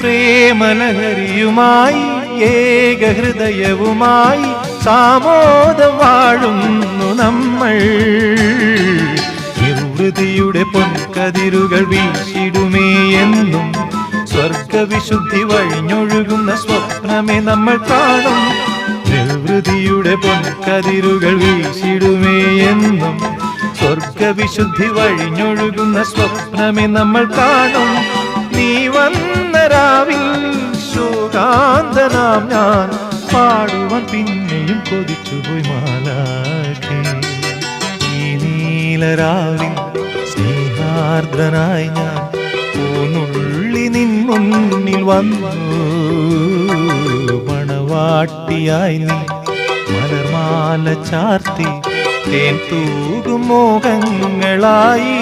പ്രേമലഹരിയുമായി ഏകഹൃദയവുമായി സാമോദം വാഴുന്നു നമ്മൾ. നിർവൃതിയുടെ പൊൻകതിരുകൾ വീശിടുമേ എന്നും സ്വർഗവിശുദ്ധി വഴിഞ്ഞൊഴുകുന്ന സ്വപ്നമേ നമ്മൾ കാണും. നിർവൃതിയുടെ പൊൻകതിരുകൾ വീശിടുമേ എന്നും സ്വർഗവിശുദ്ധി വഴിഞ്ഞൊഴുകുന്ന സ്വപ്നമേ നമ്മൾ കാണും. നീ വന്ന രാവിൽ ശോകാന്തനാം ഞാൻ പാടുവാൻ പിന്നെയും കൊതിച്ചുപോയി മാലാഖേ. ഈ നീലരാവിൽ സ്നേഹാർദ്രനായി ഞാൻ പൂനുള്ളി നിൻ മുന്നിൽ വന്നു. മണവാട്ടിയായി നീ മലർമാല ചാർത്തി തേൻ തൂകും മോഹങ്ങളായി